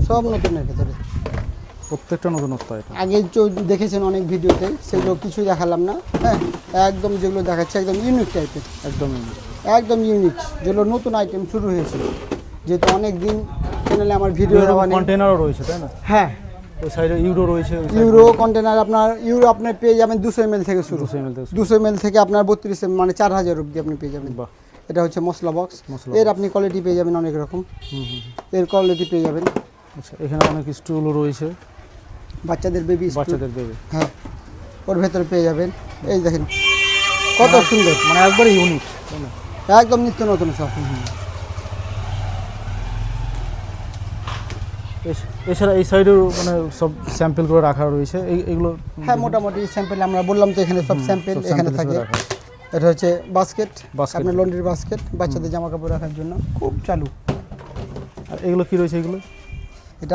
সব নতুনের ভেতরে, প্রত্যেকটা নতুনত্ব এটা। আগে দেখেছেন অনেক ভিডিওতে, সেগুলো কিছুই দেখালাম না। হ্যাঁ, একদম যেগুলো দেখাচ্ছে একদম ইউনিক টাইপের, একদম ইউনিক, যেগুলো নতুন আইটেম শুরু হয়েছিল। যেহেতু অনেক দিন চ্যানেলে আমার ভিডিও দেওয়া নেই। কন্টেনারও রয়েছে তাই না? হ্যাঁ, ওই সাইডে ইউরো রয়েছে। ইউরো কন্টেনার আপনি পেয়ে যাবেন 200 ml থেকে শুরু। 200 ml থেকে আপনার 32 ml মানে 4000 অবধি আপনি পেয়ে যাবেন। বাহ, এটা হচ্ছে মশলা বক্স। এর আপনি কোয়ালিটি পেয়ে যাবেন অনেক রকম। এর কোয়ালিটি পেয়ে যাবেন। আচ্ছা, এখানে অনেক স্টুলও রয়েছে, বাচ্চাদের বেবি। বেবি। হ্যাঁ, ওর ভেতরে পেয়ে যাবেন। এই দেখেন কত সুন্দর, মানে একবারে ইউনিক, একদম নিত্য নতুন সব। এছাড়া এই সাইডেও মানে সব স্যাম্পল করে রাখা রয়েছে এইগুলো। হ্যাঁ, মোটামুটি স্যাম্পল আমরা বললাম তো, এখানে সব স্যাম্পল এখানে থাকে। এটা হচ্ছে বাস্কেট, আপনার লন্ড্রির বাস্কেট, বাচ্চাদের জামা কাপড় রাখার জন্য খুব চালু। আর এগুলো কি রয়েছে এগুলো? এটা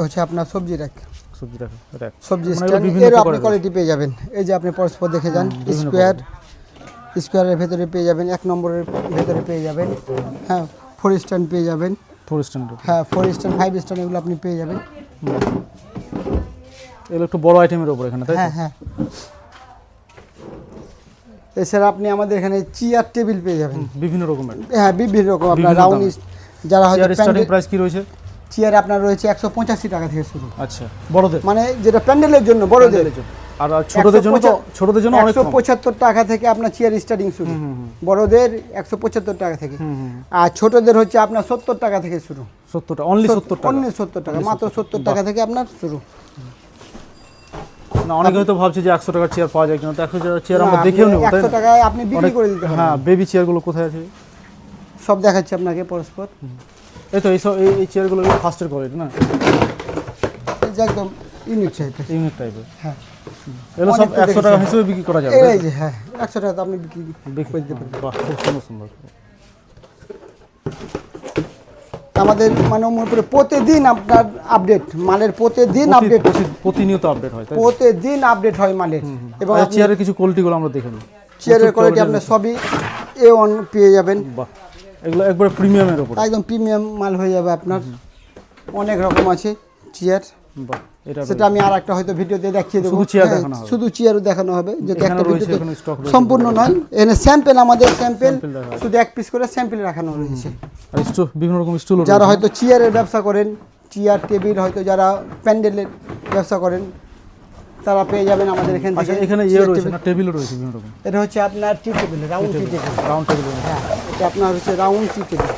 হচ্ছে আপনার সবজি র্যাক, সবজি মানে স্ট্যান্ড। এর আপনি কোয়ালিটি পেয়ে যাবেন। এই যে আপনি পরস্পর দেখে যান, স্কোয়ারের ভেতরে পেয়ে যাবেন, 1 নম্বরের ভেতরে পেয়ে যাবেন। হ্যাঁ, 4 স্ট্যান্ড পেয়ে যাবেন। 4 স্ট্যান্ড, হ্যাঁ 4 স্ট্যান্ড 5 স্ট্যান্ড এগুলো আপনি পেয়ে যাবেন। এগুলো একটু বড় আইটেমের উপর এখানে, তাই? হ্যাঁ হ্যাঁ। এছাড়া আপনি আমাদের এখানে চেয়ার টেবিল পেয়ে যাবেন বিভিন্ন রকমের। হ্যাঁ, বিভিন্ন রকম। আপনার রাউন্ড, যারা হয়তো স্টার্টিং প্রাইস কি রয়েছে? চেয়ার আপনার রয়েছে 185 টাকা থেকে শুরু। আচ্ছা, বড়দের মানে যেটা প্যান্ডেলের জন্য, বড়দের জন্য। আর ছোটদের জন্য অনেক কম। 175 টাকা থেকে আপনার চেয়ার স্টার্টিং শুরু। বড়দের 175 টাকা থেকে। আর ছোটদের হচ্ছে আপনার 70 টাকা থেকে শুরু। 70 টাকা, অনলি 70 টাকা, মাত্র 70 টাকা থেকে আপনার শুরু। না, অনেকে হয়তো ভাবছে যে 100 টাকার চেয়ার পাওয়া যায় কিনা, তো 100 টাকার চেয়ার আমরা দেখেও নেব, তাই না? 100 টাকায় আপনি বিক্রি করে দিতে পারবেন। হ্যাঁ, বেবি চেয়ারগুলো কোথায় আছে সব দেখাচ্ছি আপনাকে পরস্পর। এই তো এই চেয়ারগুলো ফার্স্টের কোয়ালিটি না, এই যে একদম ইউনিক টাইপের। হ্যাঁ, এগুলো সব 100 টাকা হিসেবে বিক্রি করা যাবে। এই যে হ্যাঁ, 100 টাকা তো আপনি বিক্রি করে দিতে পারবেন। বাহ, খুব সুন্দর। আমাদের মানে উপরে প্রতিদিন আপনার আপডেট, মালের প্রতিনিয়ত আপডেট হয়, প্রতিদিন আপডেট হয় মালের। এবং চেয়ারের কিছু কোয়ালিটিগুলো আমরা দেখে নিই। চেয়ারের কোয়ালিটি আপনার সবই A1 পেয়ে যাবেন। বাহ, এগুলো একবারে প্রিমিয়ামের উপর, একদম প্রিমিয়াম মাল হয়ে যাবে আপনার। অনেক রকম আছে চেয়ার। বাহ, এটা সেটা আমি আর একটা হয়তো ভিডিওতে দেখিয়ে দেবো। শুধু চেয়ার দেখানো হবে, শুধু চেয়ারও দেখানো হবে, যদি একটা ভিডিওতে সম্পূর্ণ নয়। এখানে স্যাম্পল, আমাদের স্যাম্পল শুধু 1 পিস করে স্যাম্পল রাখানো রয়েছে। আর বিভিন্ন রকম স্টুল, যারা হয়তো চেয়ারের ব্যবসা করেন, চেয়ার টেবিল, হয়তো যারা প্যান্ডেলের ব্যবসা করেন, তারা পেয়ে যাবেন আমাদের এখান থেকে। এখানে রয়েছে না, টেবিলও রয়েছে বিভিন্ন রকম। এটা হচ্ছে আপনার টি টেবিল, রাউন্ড টি টেবিল। হ্যাঁ, এটা আপনার হচ্ছে রাউন্ড টি টেবিল।